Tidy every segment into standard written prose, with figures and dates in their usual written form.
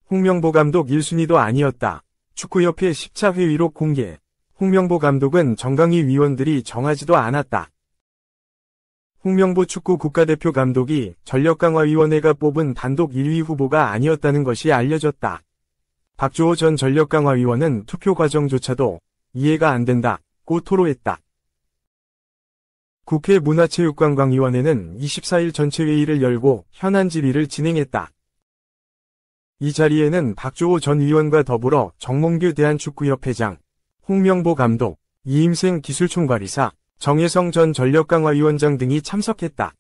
홍명보 감독 1순위도 아니었다. 축구협회 10차 회의록 공개. 홍명보 감독은 정강위 위원들이 정하지도 않았다. 홍명보 축구 국가대표 감독이 전력강화위원회가 뽑은 단독 1위 후보가 아니었다는 것이 알려졌다. 박주호 전 전력강화위원은 투표 과정조차도 이해가 안 된다고 토로했다. 국회 문화체육관광위원회는 24일 전체회의를 열고 현안 질의를 진행했다. 이 자리에는 박주호 전 위원과 더불어 정몽규 대한축구협회장, 홍명보 감독, 이임생 기술총괄이사, 정혜성 전 전력강화위원장 등이 참석했다.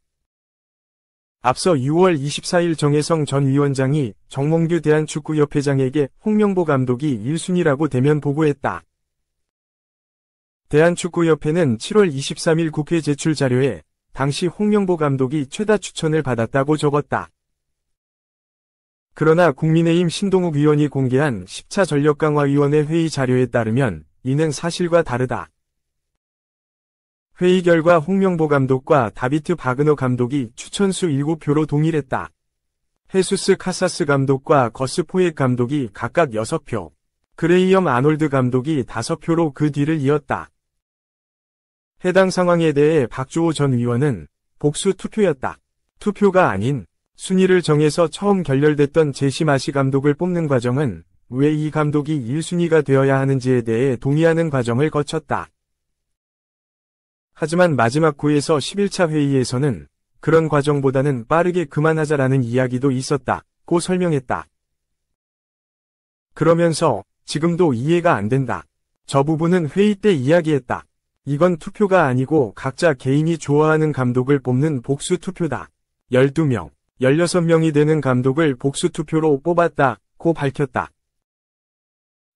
앞서 6월 24일 정혜성 전 위원장이 정몽규 대한축구협회장에게 홍명보 감독이 1순위라고 대면 보고했다. 대한축구협회는 7월 23일 국회 제출 자료에 당시 홍명보 감독이 최다 추천을 받았다고 적었다. 그러나 국민의힘 신동욱 의원이 공개한 10차 전력강화위원회 회의 자료에 따르면 이는 사실과 다르다. 회의 결과 홍명보 감독과 다비트 바그너 감독이 추천수 7표로 동일했다. 헤수스 카사스 감독과 거스 포엡 감독이 각각 6표, 그레이엄 아놀드 감독이 5표로 그 뒤를 이었다. 해당 상황에 대해 박주호 전 의원은 복수 투표였다. 투표가 아닌 순위를 정해서 처음 결렬됐던 제시 마시 감독을 뽑는 과정은 왜 이 감독이 1순위가 되어야 하는지에 대해 동의하는 과정을 거쳤다. 하지만 마지막 9에서 11차 회의에서는 그런 과정보다는 빠르게 그만하자라는 이야기도 있었다고 설명했다. 그러면서 지금도 이해가 안 된다. 저 부분은 회의 때 이야기했다. 이건 투표가 아니고 각자 개인이 좋아하는 감독을 뽑는 복수 투표다. 12명, 16명이 되는 감독을 복수 투표로 뽑았다고 밝혔다.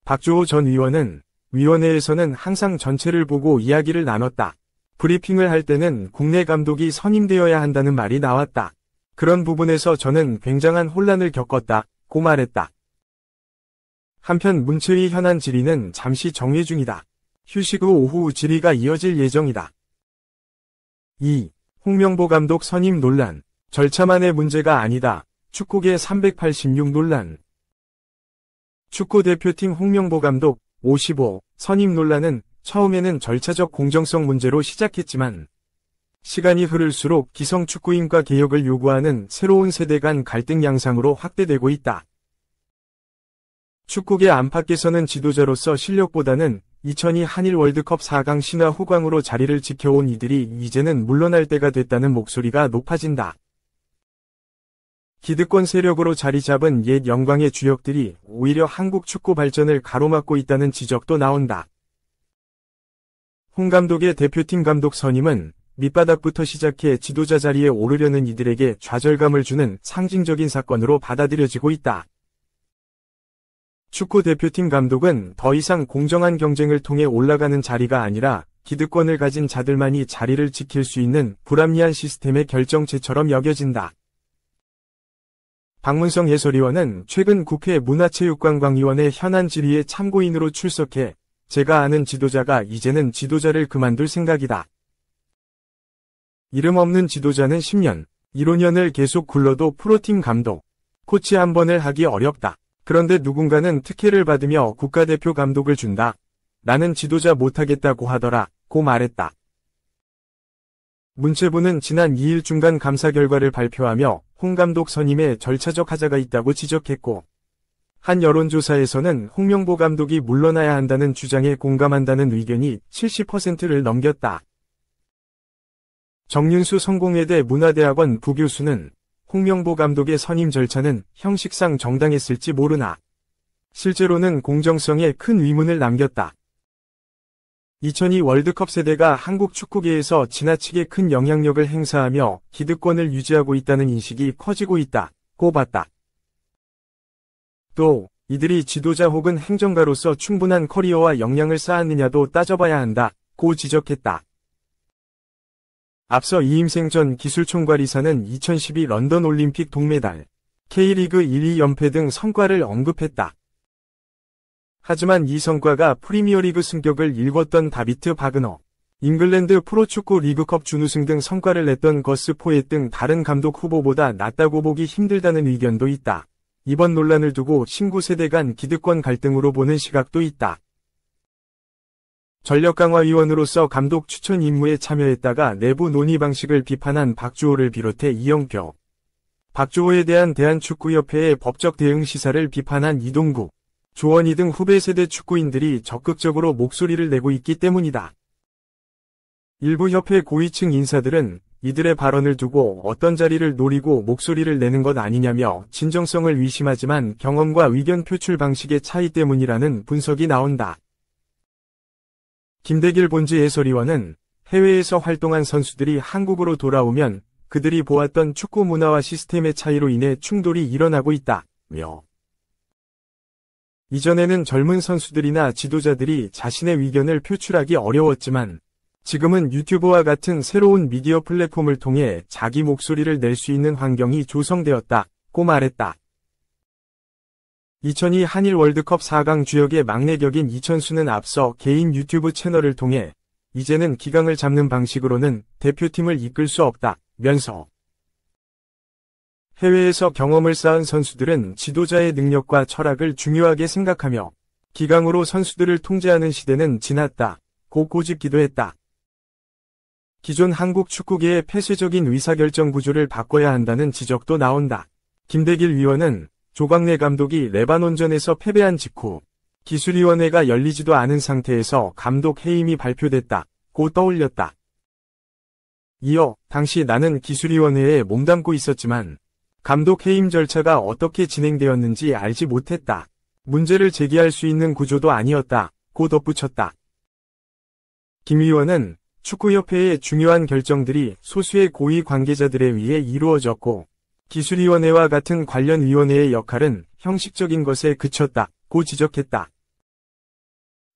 박주호 전 의원은 위원회에서는 항상 전체를 보고 이야기를 나눴다. 브리핑을 할 때는 국내 감독이 선임되어야 한다는 말이 나왔다. 그런 부분에서 저는 굉장한 혼란을 겪었다고 말했다. 한편 문체위 현안 질의는 잠시 정회 중이다. 휴식 후 오후 질의가 이어질 예정이다. 2. 홍명보 감독 선임 논란. 절차만의 문제가 아니다. 축구계 386 논란. 축구대표팀 홍명보 감독 55 선임 논란은 처음에는 절차적 공정성 문제로 시작했지만 시간이 흐를수록 기성축구인과 개혁을 요구하는 새로운 세대 간 갈등 양상으로 확대되고 있다. 축구계 안팎에서는 지도자로서 실력보다는 2002 한일 월드컵 4강 신화 후광으로 자리를 지켜온 이들이 이제는 물러날 때가 됐다는 목소리가 높아진다. 기득권 세력으로 자리 잡은 옛 영광의 주역들이 오히려 한국 축구 발전을 가로막고 있다는 지적도 나온다. 홍 감독의 대표팀 감독 선임은 밑바닥부터 시작해 지도자 자리에 오르려는 이들에게 좌절감을 주는 상징적인 사건으로 받아들여지고 있다. 축구 대표팀 감독은 더 이상 공정한 경쟁을 통해 올라가는 자리가 아니라 기득권을 가진 자들만이 자리를 지킬 수 있는 불합리한 시스템의 결정체처럼 여겨진다. 박문성 해설위원은 최근 국회 문화체육관광위원회 현안 질의에 참고인으로 출석해 제가 아는 지도자가 이제는 지도자를 그만둘 생각이다. 이름 없는 지도자는 10년, 15년을 계속 굴러도 프로팀 감독, 코치 한 번을 하기 어렵다. 그런데 누군가는 특혜를 받으며 국가대표 감독을 준다. 나는 지도자 못하겠다고 하더라. 고 말했다. 문체부는 지난 2일 중간 감사 결과를 발표하며 홍 감독 선임에 절차적 하자가 있다고 지적했고 한 여론조사에서는 홍명보 감독이 물러나야 한다는 주장에 공감한다는 의견이 70%를 넘겼다. 정윤수 성공회대 문화대학원 부교수는 홍명보 감독의 선임 절차는 형식상 정당했을지 모르나 실제로는 공정성에 큰 의문을 남겼다. 2002 월드컵 세대가 한국 축구계에서 지나치게 큰 영향력을 행사하며 기득권을 유지하고 있다는 인식이 커지고 있다고 봤다. 또 이들이 지도자 혹은 행정가로서 충분한 커리어와 역량을 쌓았느냐도 따져봐야 한다고 지적했다. 앞서 이임생 전 기술총괄이사는 2012 런던 올림픽 동메달, K리그 1위 연패 등 성과를 언급했다. 하지만 이 성과가 프리미어리그 승격을 일궜던 다비트 바그너, 잉글랜드 프로축구 리그컵 준우승 등 성과를 냈던 거스 포엡 등 다른 감독 후보보다 낫다고 보기 힘들다는 의견도 있다. 이번 논란을 두고 신구 세대 간 기득권 갈등으로 보는 시각도 있다. 전력강화위원으로서 감독 추천 임무에 참여했다가 내부 논의 방식을 비판한 박주호를 비롯해 이영표, 박주호에 대한 대한축구협회의 법적 대응 시사를 비판한 이동국, 조원희 등 후배 세대 축구인들이 적극적으로 목소리를 내고 있기 때문이다. 일부 협회 고위층 인사들은 이들의 발언을 두고 어떤 자리를 노리고 목소리를 내는 것 아니냐며 진정성을 의심하지만 경험과 의견 표출 방식의 차이 때문이라는 분석이 나온다. 김대길 본지 해설위원은 해외에서 활동한 선수들이 한국으로 돌아오면 그들이 보았던 축구 문화와 시스템의 차이로 인해 충돌이 일어나고 있다며 이전에는 젊은 선수들이나 지도자들이 자신의 의견을 표출하기 어려웠지만 지금은 유튜브와 같은 새로운 미디어 플랫폼을 통해 자기 목소리를 낼 수 있는 환경이 조성되었다고 말했다. 2002 한일 월드컵 4강 주역의 막내 격인 이천수는 앞서 개인 유튜브 채널을 통해 이제는 기강을 잡는 방식으로는 대표팀을 이끌 수 없다면서 해외에서 경험을 쌓은 선수들은 지도자의 능력과 철학을 중요하게 생각하며 기강으로 선수들을 통제하는 시대는 지났다고 꼬집기도 했다. 기존 한국 축구계의 폐쇄적인 의사결정 구조를 바꿔야 한다는 지적도 나온다. 김대길 위원은 조광래 감독이 레바논전에서 패배한 직후 기술위원회가 열리지도 않은 상태에서 감독 해임이 발표됐다고 떠올렸다. 이어 당시 나는 기술위원회에 몸담고 있었지만 감독 해임 절차가 어떻게 진행되었는지 알지 못했다. 문제를 제기할 수 있는 구조도 아니었다고 덧붙였다. 김 위원은 축구협회의 중요한 결정들이 소수의 고위 관계자들에 의해 이루어졌고 기술위원회와 같은 관련 위원회의 역할은 형식적인 것에 그쳤다고 지적했다.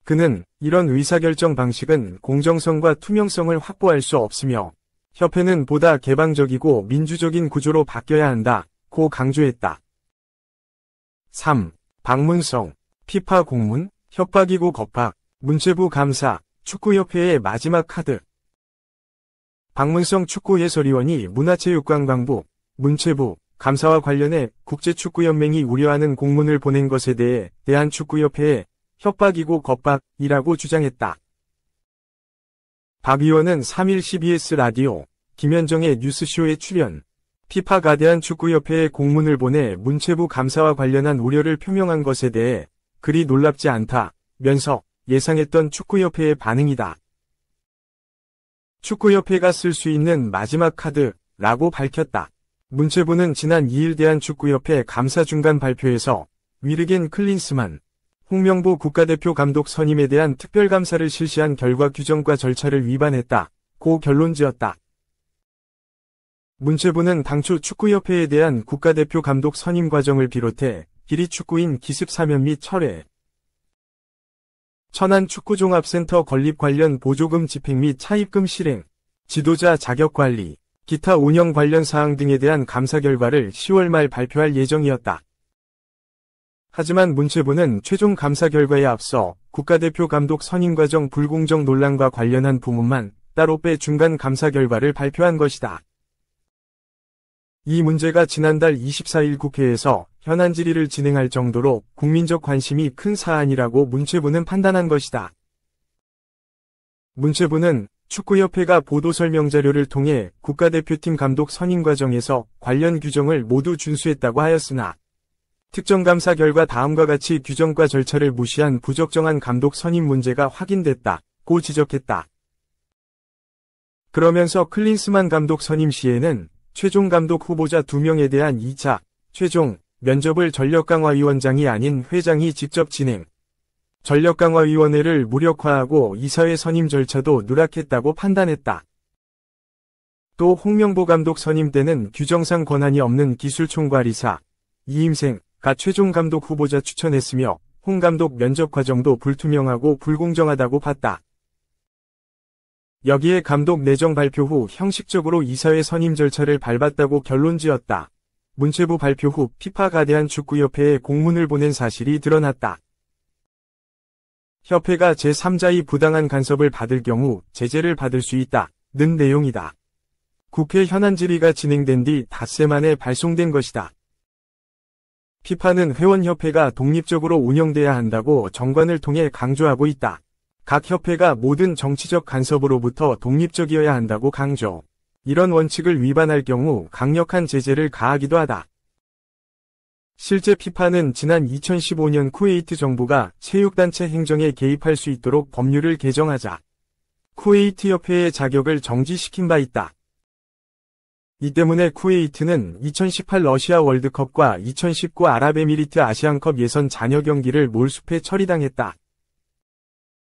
그는 이런 의사결정 방식은 공정성과 투명성을 확보할 수 없으며 협회는 보다 개방적이고 민주적인 구조로 바뀌어야 한다고 강조했다. 3. 박문성, 피파 공문, 협박이고 겁박, 문체부 감사, 축구협회의 마지막 카드. 박문성 축구 해설위원이 문화체육관광부, 문체부, 감사와 관련해 국제축구연맹이 우려하는 공문을 보낸 것에 대해 대한축구협회에 협박이고 겁박이라고 주장했다. 박 의원은 3일 CBS 라디오 김현정의 뉴스쇼에 출연, 피파가 대한축구협회에 공문을 보내 문체부 감사와 관련한 우려를 표명한 것에 대해 그리 놀랍지 않다면서 예상했던 축구협회의 반응이다. 축구협회가 쓸 수 있는 마지막 카드라고 밝혔다. 문체부는 지난 2일 대한축구협회 감사 중간 발표에서 위르겐 클린스만, 홍명보 국가대표 감독 선임에 대한 특별감사를 실시한 결과 규정과 절차를 위반했다고 결론지었다. 문체부는 당초 축구협회에 대한 국가대표 감독 선임 과정을 비롯해 기리축구인 기습 사면 및 철회, 천안축구종합센터 건립 관련 보조금 집행 및 차입금 실행, 지도자 자격관리, 기타 운영 관련 사항 등에 대한 감사 결과를 10월 말 발표할 예정이었다. 하지만 문체부는 최종 감사 결과에 앞서 국가대표 감독 선임 과정 불공정 논란과 관련한 부문만 따로 빼 중간 감사 결과를 발표한 것이다. 이 문제가 지난달 24일 국회에서 현안 질의를 진행할 정도로 국민적 관심이 큰 사안이라고 문체부는 판단한 것이다. 문체부는 축구협회가 보도설명자료를 통해 국가대표팀 감독 선임 과정에서 관련 규정을 모두 준수했다고 하였으나 특정 감사 결과 다음과 같이 규정과 절차를 무시한 부적정한 감독 선임 문제가 확인됐다고 지적했다. 그러면서 클린스만 감독 선임 시에는 최종 감독 후보자 2명에 대한 2차 최종 면접을 전력강화위원장이 아닌 회장이 직접 진행, 전력강화위원회를 무력화하고 이사회 선임 절차도 누락했다고 판단했다. 또 홍명보 감독 선임 때는 규정상 권한이 없는 기술총괄이사 이임생가 최종 감독 후보자 추천했으며 홍 감독 면접 과정도 불투명하고 불공정하다고 봤다. 여기에 감독 내정 발표 후 형식적으로 이사회 선임 절차를 밟았다고 결론지었다. 문체부 발표 후 피파가 대한축구협회에 공문을 보낸 사실이 드러났다. 협회가 제3자의 부당한 간섭을 받을 경우 제재를 받을 수 있다는 내용이다. 국회 현안 질의가 진행된 뒤 닷새 만에 발송된 것이다. 피파는 회원협회가 독립적으로 운영돼야 한다고 정관을 통해 강조하고 있다. 각 협회가 모든 정치적 간섭으로부터 독립적이어야 한다고 강조. 이런 원칙을 위반할 경우 강력한 제재를 가하기도 하다. 실제 피파는 지난 2015년 쿠웨이트 정부가 체육단체 행정에 개입할 수 있도록 법률을 개정하자 쿠웨이트 협회의 자격을 정지시킨 바 있다. 이 때문에 쿠웨이트는 2018 러시아 월드컵과 2019 아랍에미리트 아시안컵 예선 잔여 경기를 몰수패 처리당했다.